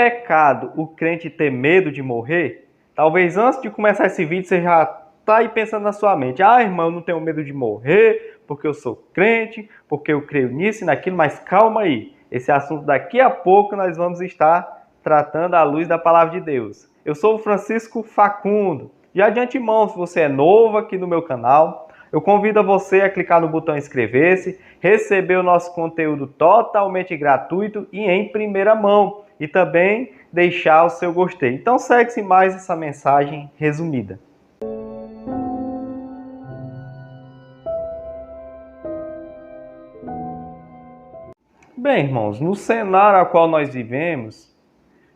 pecado o crente ter medo de morrer? Talvez antes de começar esse vídeo você já está aí pensando na sua mente: ah, irmão, eu não tenho medo de morrer porque eu sou crente, porque eu creio nisso e naquilo, mas calma aí. Esse assunto daqui a pouco nós vamos estar tratando à luz da palavra de Deus. Eu sou o Francisco Facundo. Já de antemão, se você é novo aqui no meu canal, eu convido você a clicar no botão inscrever-se, receber o nosso conteúdo totalmente gratuito e em primeira mão, e também deixar o seu gostei. Então segue-se mais essa mensagem resumida. Bem, irmãos, no cenário ao qual nós vivemos,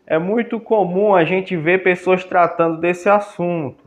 é muito comum a gente ver pessoas tratando desse assunto.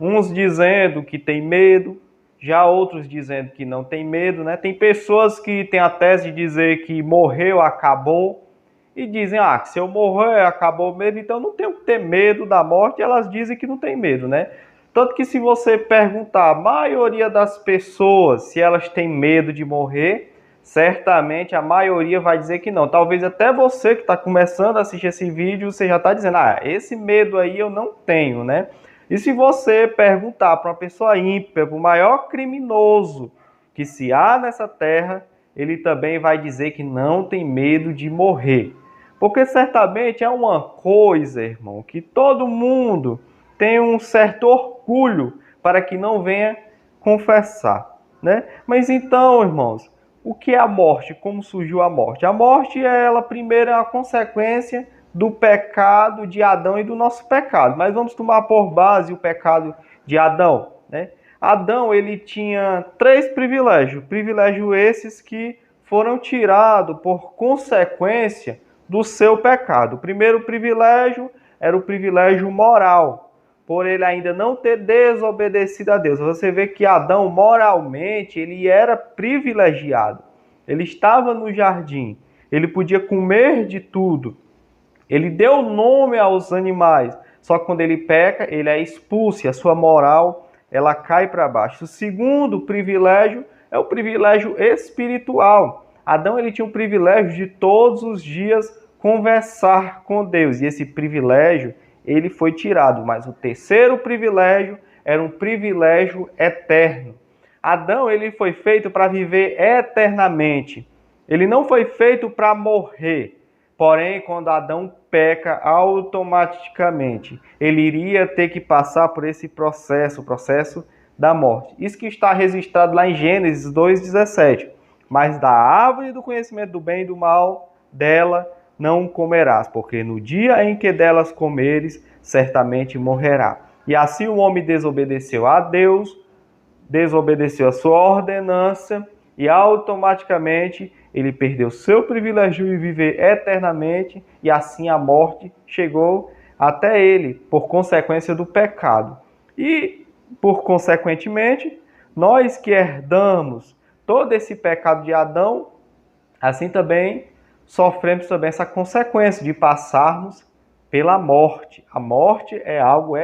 Uns dizendo que tem medo, já outros dizendo que não tem medo, né? Tem pessoas que têm a tese de dizer que morreu, acabou, e dizem, que se eu morrer, acabou mesmo, então não tenho que ter medo da morte, e elas dizem que não tem medo, né? Tanto que se você perguntar a maioria das pessoas se elas têm medo de morrer, certamente a maioria vai dizer que não. Talvez até você que está começando a assistir esse vídeo, você já está dizendo, esse medo aí eu não tenho, né? E se você perguntar para uma pessoa ímpia, para o maior criminoso que se há nessa terra, ele também vai dizer que não tem medo de morrer. Porque certamente é uma coisa, irmão, que todo mundo tem um certo orgulho para que não venha confessar, né? Mas então, irmãos, o que é a morte? Como surgiu a morte? A morte, ela primeiro é a consequência do pecado de Adão e do nosso pecado. Mas vamos tomar por base o pecado de Adão, né? Adão, ele tinha 3 privilégios. Privilégios esses que foram tirados por consequência do seu pecado. O primeiro privilégio era o privilégio moral, por ele ainda não ter desobedecido a Deus. Você vê que Adão, moralmente, ele era privilegiado. Ele estava no jardim, ele podia comer de tudo. Ele deu nome aos animais, só que quando ele peca, ele é expulso e a sua moral ela cai para baixo. O segundo privilégio é o privilégio espiritual. Adão ele tinha o privilégio de todos os dias conversar com Deus, e esse privilégio ele foi tirado. Mas o terceiro privilégio era um privilégio eterno. Adão ele foi feito para viver eternamente. Ele não foi feito para morrer. Porém, quando Adão peca, automaticamente ele iria ter que passar por esse processo, o processo da morte. Isso que está registrado lá em Gênesis 2,17. Mas da árvore do conhecimento do bem e do mal, dela não comerás, porque no dia em que delas comeres, certamente morrerá. E assim o homem desobedeceu a Deus, desobedeceu a sua ordenança, e automaticamente ele perdeu seu privilégio de viver eternamente, e assim a morte chegou até ele, por consequência do pecado. E, por consequentemente, nós que herdamos todo esse pecado de Adão, assim também sofremos também essa consequência de passarmos pela morte. A morte é algo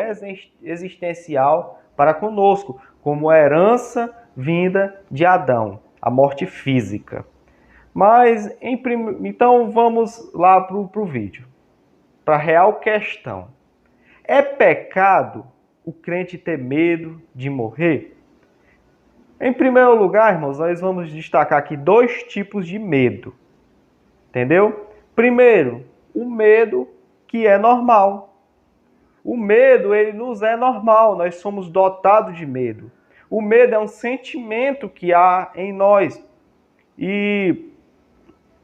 existencial para conosco, como herança vinda de Adão, a morte física. Mas, então vamos lá para o vídeo, para a real questão. É pecado o crente ter medo de morrer? Em primeiro lugar, irmãos, nós vamos destacar aqui 2 tipos de medo. Entendeu? Primeiro, o medo que é normal. O medo, ele nos é normal, nós somos dotados de medo. O medo é um sentimento que há em nós. E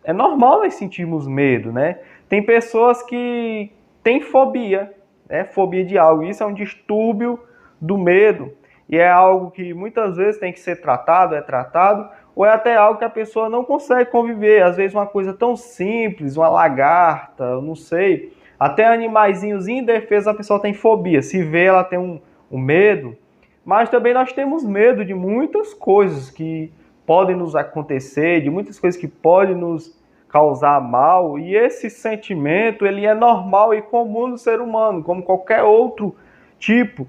é normal nós sentirmos medo, né? Tem pessoas que têm fobia, né? Fobia de algo. Isso é um distúrbio do medo. E é algo que muitas vezes tem que ser tratado, ou é até algo que a pessoa não consegue conviver. Às vezes uma coisa tão simples, uma lagarta, eu não sei. Até animaizinhos indefesos a pessoa tem fobia. Se vê, ela tem um medo. Mas também nós temos medo de muitas coisas que podem nos acontecer, de muitas coisas que podem nos causar mal. E esse sentimento, ele é normal e comum no ser humano, como qualquer outro tipo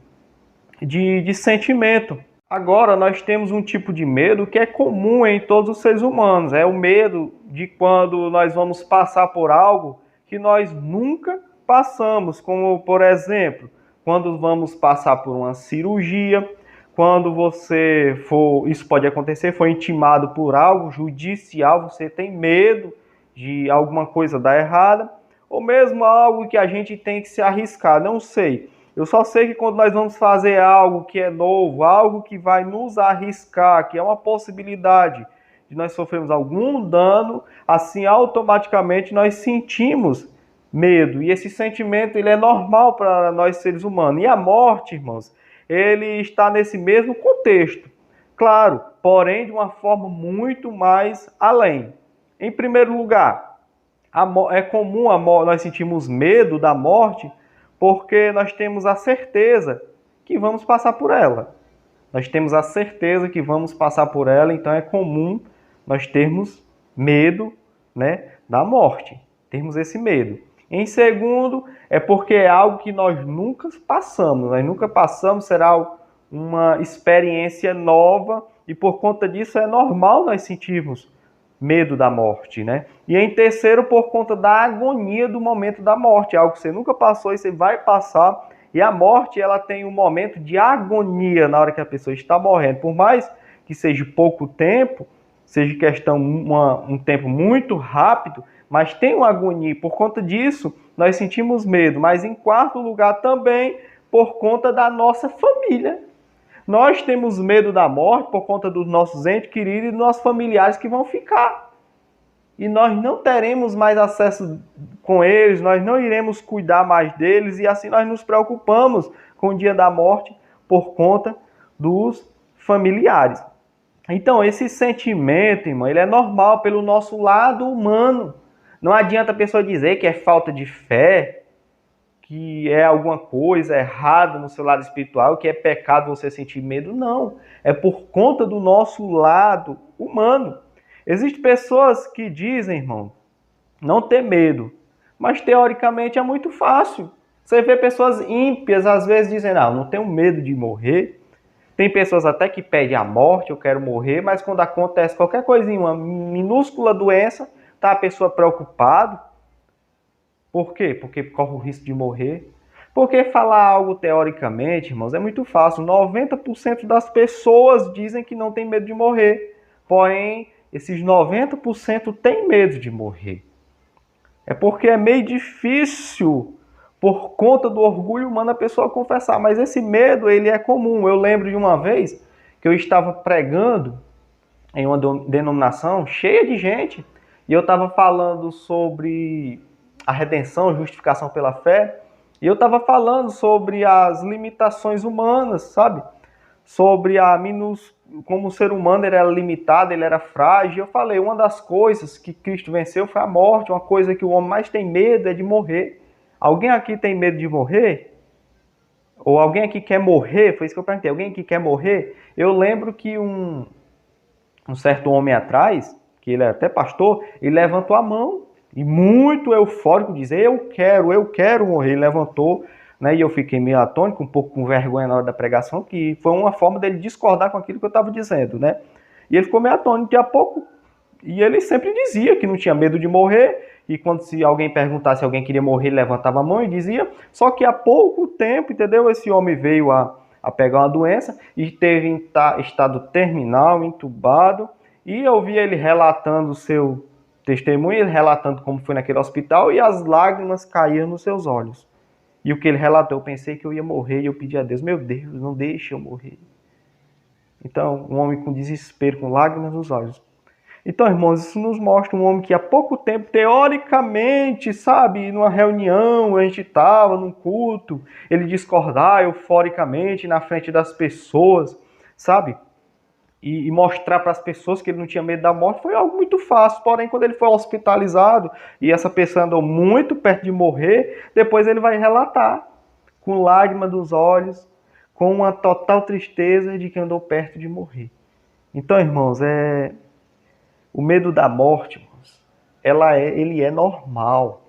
de sentimento. Agora, nós temos um tipo de medo que é comum em todos os seres humanos. É o medo de quando nós vamos passar por algo que nós nunca passamos, como, por exemplo, quando vamos passar por uma cirurgia, quando você for, isso pode acontecer, foi intimado por algo judicial, você tem medo de alguma coisa dar errada, ou mesmo algo que a gente tem que se arriscar, não sei. Eu só sei que quando nós vamos fazer algo que é novo, algo que vai nos arriscar, que é uma possibilidade de nós sofrermos algum dano, assim automaticamente nós sentimos medo. E esse sentimento ele é normal para nós seres humanos. E a morte, irmãos, ele está nesse mesmo contexto. Claro, porém de uma forma muito mais além. Em primeiro lugar, é comum nós sentirmos medo da morte porque nós temos a certeza que vamos passar por ela. Nós temos a certeza que vamos passar por ela, então é comum nós termos medo, né, da morte. Termos esse medo. Em segundo, é porque é algo que nós nunca passamos, será uma experiência nova e por conta disso é normal nós sentirmos medo da morte, né? E em terceiro, por conta da agonia do momento da morte, algo que você nunca passou e você vai passar. E a morte, ela tem um momento de agonia na hora que a pessoa está morrendo. Por mais que seja pouco tempo, seja questão um tempo muito rápido, mas tem uma agonia. Por conta disso, nós sentimos medo. Mas em quarto lugar também, por conta da nossa família. Nós temos medo da morte por conta dos nossos entes queridos e dos nossos familiares que vão ficar. E nós não teremos mais acesso com eles, nós não iremos cuidar mais deles e assim nós nos preocupamos com o dia da morte por conta dos familiares. Então, esse sentimento, irmão, ele é normal pelo nosso lado humano. Não adianta a pessoa dizer que é falta de fé, que é alguma coisa errada no seu lado espiritual, que é pecado você sentir medo. Não, é por conta do nosso lado humano. Existem pessoas que dizem, irmão, não ter medo, mas teoricamente é muito fácil. Você vê pessoas ímpias às vezes dizendo, não tenho medo de morrer. Tem pessoas até que pedem a morte, eu quero morrer, mas quando acontece qualquer coisinha, uma minúscula doença, tá a pessoa preocupada. Por quê? Porque corre o risco de morrer. Porque falar algo teoricamente, irmãos, é muito fácil. 90% das pessoas dizem que não tem medo de morrer. Porém, esses 90% têm medo de morrer. É porque é meio difícil, por conta do orgulho humano, a pessoa confessar. Mas esse medo, ele é comum. Eu lembro de uma vez que eu estava pregando em uma denominação cheia de gente. E eu estava falando sobre a redenção, justificação pela fé. E eu estava falando sobre as limitações humanas, sabe? Sobre como o ser humano ele era limitado, ele era frágil. Eu falei, uma das coisas que Cristo venceu foi a morte. Uma coisa que o homem mais tem medo é de morrer. Alguém aqui tem medo de morrer? Ou alguém aqui quer morrer? Foi isso que eu perguntei. Alguém aqui quer morrer? Eu lembro que um certo homem atrás, que ele é até pastor, ele levantou a mão e muito eufórico, dizer, eu quero morrer. Ele levantou, né, e eu fiquei meio atônico, um pouco com vergonha na hora da pregação, que foi uma forma dele discordar com aquilo que eu estava dizendo, né? E ele ficou meio atônico de a pouco, e ele sempre dizia que não tinha medo de morrer, e quando se alguém perguntasse se alguém queria morrer, ele levantava a mão e dizia, só que há pouco tempo, entendeu? Esse homem veio a pegar uma doença e teve em estado terminal, entubado, e eu vi ele relatando o seu testemunho, ele relatando como foi naquele hospital, e as lágrimas caíam nos seus olhos. E o que ele relatou, eu pensei que eu ia morrer, e eu pedi a Deus, meu Deus, não deixe eu morrer. Então, um homem com desespero, com lágrimas nos olhos. Então, irmãos, isso nos mostra um homem que há pouco tempo, teoricamente, sabe, numa reunião, a gente estava num culto, ele discordar euforicamente na frente das pessoas, sabe? E mostrar para as pessoas que ele não tinha medo da morte foi algo muito fácil. Porém, quando ele foi hospitalizado e essa pessoa andou muito perto de morrer, depois ele vai relatar, com lágrimas dos olhos, com uma total tristeza de que andou perto de morrer. Então, irmãos, o medo da morte, irmãos, ele é normal,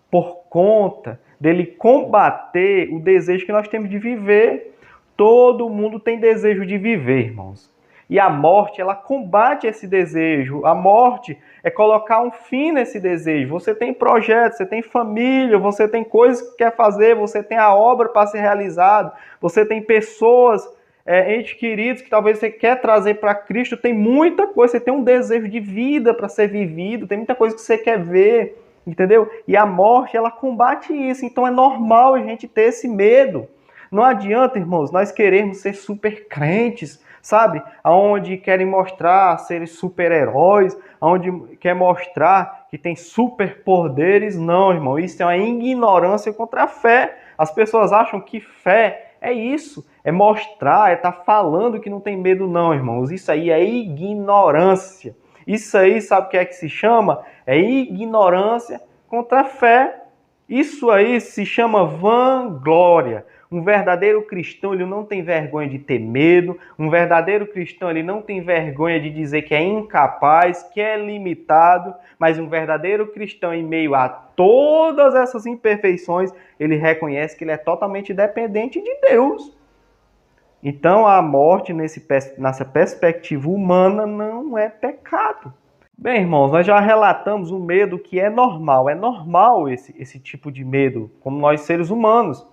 por conta dele combater o desejo que nós temos de viver. Todo mundo tem desejo de viver, irmãos. E a morte, ela combate esse desejo. A morte é colocar um fim nesse desejo. Você tem projetos, você tem família, você tem coisas que quer fazer, você tem a obra para ser realizada, você tem pessoas, entes queridos que talvez você quer trazer para Cristo. Tem muita coisa, você tem um desejo de vida para ser vivido, tem muita coisa que você quer ver, entendeu? E a morte, ela combate isso. Então é normal a gente ter esse medo. Não adianta, irmãos, nós queremos ser super crentes, sabe? Aonde querem mostrar serem super-heróis, aonde quer mostrar que tem superpoderes. Não, irmão, isso é uma ignorância contra a fé. As pessoas acham que fé é isso, é mostrar, é estar falando que não tem medo. Não, irmãos, isso aí é ignorância. Isso aí, sabe o que é que se chama? É ignorância contra a fé. Isso aí se chama vanglória. Um verdadeiro cristão, ele não tem vergonha de ter medo. Um verdadeiro cristão, ele não tem vergonha de dizer que é incapaz, que é limitado. Mas um verdadeiro cristão, em meio a todas essas imperfeições, ele reconhece que ele é totalmente dependente de Deus. Então, a morte, nessa perspectiva humana, não é pecado. Bem, irmãos, nós já relatamos um medo que é normal. É normal esse tipo de medo, como nós seres humanos.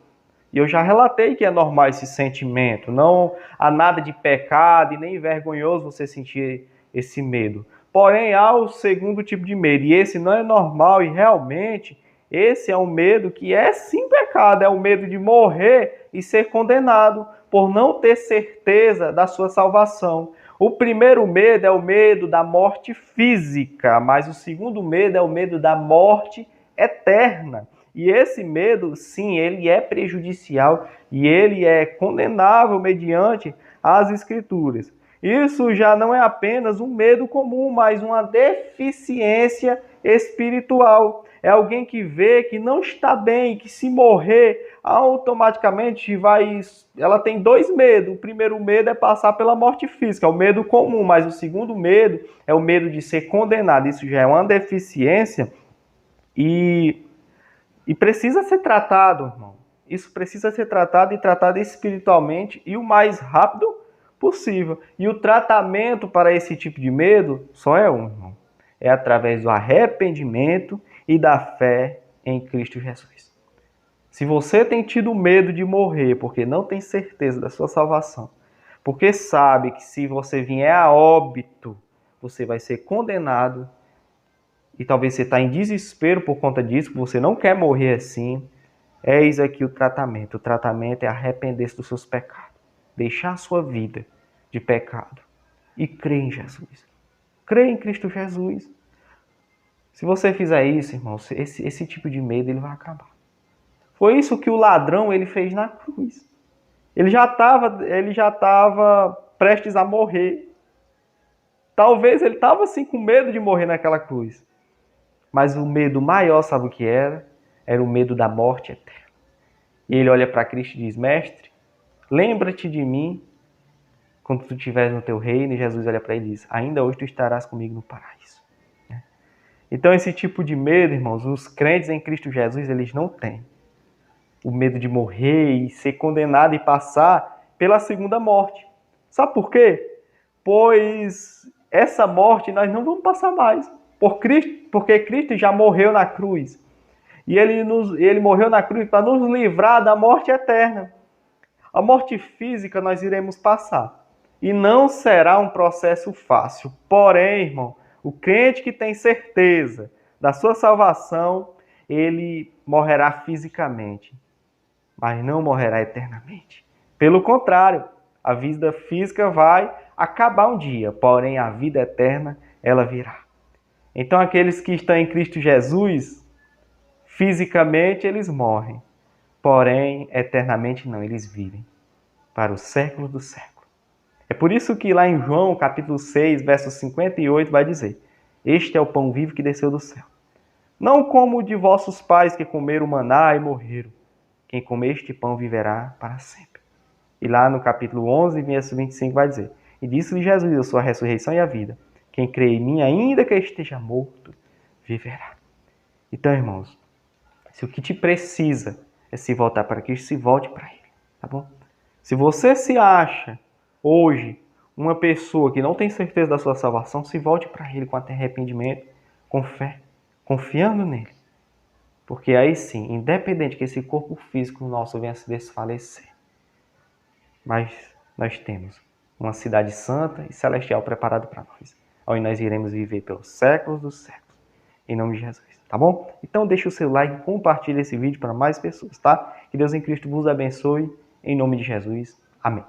E eu já relatei que é normal esse sentimento. Não há nada de pecado e nem vergonhoso você sentir esse medo. Porém, há o segundo tipo de medo. E esse não é normal. E realmente, esse é um medo que é sim pecado. É o medo de morrer e ser condenado por não ter certeza da sua salvação. O primeiro medo é o medo da morte física. Mas o segundo medo é o medo da morte eterna. E esse medo, sim, ele é prejudicial e ele é condenável mediante as Escrituras. Isso já não é apenas um medo comum, mas uma deficiência espiritual. É alguém que vê que não está bem, que se morrer, automaticamente vai... Ela tem dois medos. O primeiro medo é passar pela morte física, é o medo comum, mas o segundo medo é o medo de ser condenado. Isso já é uma deficiência e precisa ser tratado, irmão. Isso precisa ser tratado e tratado espiritualmente e o mais rápido possível. E o tratamento para esse tipo de medo só é um, irmão. É através do arrependimento e da fé em Cristo Jesus. Se você tem tido medo de morrer porque não tem certeza da sua salvação, porque sabe que se você vier a óbito, você vai ser condenado, e talvez você está em desespero por conta disso, você não quer morrer assim, eis aqui o tratamento. O tratamento é arrepender-se dos seus pecados. Deixar a sua vida de pecado. E crer em Jesus. Crer em Cristo Jesus. Se você fizer isso, irmão, esse tipo de medo ele vai acabar. Foi isso que o ladrão ele fez na cruz. Ele já estava prestes a morrer. Talvez ele estava assim com medo de morrer naquela cruz. Mas o medo maior, sabe o que era? Era o medo da morte eterna. E ele olha para Cristo e diz: Mestre, lembra-te de mim quando tu estiveres no teu reino. E Jesus olha para ele e diz: ainda hoje tu estarás comigo no paraíso. Então esse tipo de medo, irmãos, os crentes em Cristo Jesus, eles não têm. O medo de morrer e ser condenado e passar pela segunda morte. Sabe por quê? Pois essa morte nós não vamos passar mais. Porque Cristo já morreu na cruz. E ele morreu na cruz para nos livrar da morte eterna. A morte física nós iremos passar. E não será um processo fácil. Porém, irmão, o crente que tem certeza da sua salvação, ele morrerá fisicamente, mas não morrerá eternamente. Pelo contrário, a vida física vai acabar um dia, porém a vida eterna, ela virá. Então aqueles que estão em Cristo Jesus, fisicamente eles morrem, porém eternamente não, eles vivem para o século do século. É por isso que lá em João, capítulo 6, verso 58, vai dizer: este é o pão vivo que desceu do céu. Não como o de vossos pais que comeram maná e morreram. Quem comer este pão viverá para sempre. E lá no capítulo 11, verso 25, vai dizer: e disse-lhe Jesus: eu sou a ressurreição e a vida. Quem crê em mim, ainda que esteja morto, viverá. Então, irmãos, se o que te precisa é se voltar para Cristo, se volte para Ele, tá bom? Se você se acha hoje uma pessoa que não tem certeza da sua salvação, se volte para Ele com arrependimento, com fé, confiando nele. Porque aí sim, independente que esse corpo físico nosso venha a se desfalecer, mas nós temos uma cidade santa e celestial preparada para nós, onde nós iremos viver pelos séculos dos séculos, em nome de Jesus, tá bom? Então deixa o seu like, compartilha esse vídeo para mais pessoas, tá? Que Deus em Cristo vos abençoe, em nome de Jesus, amém.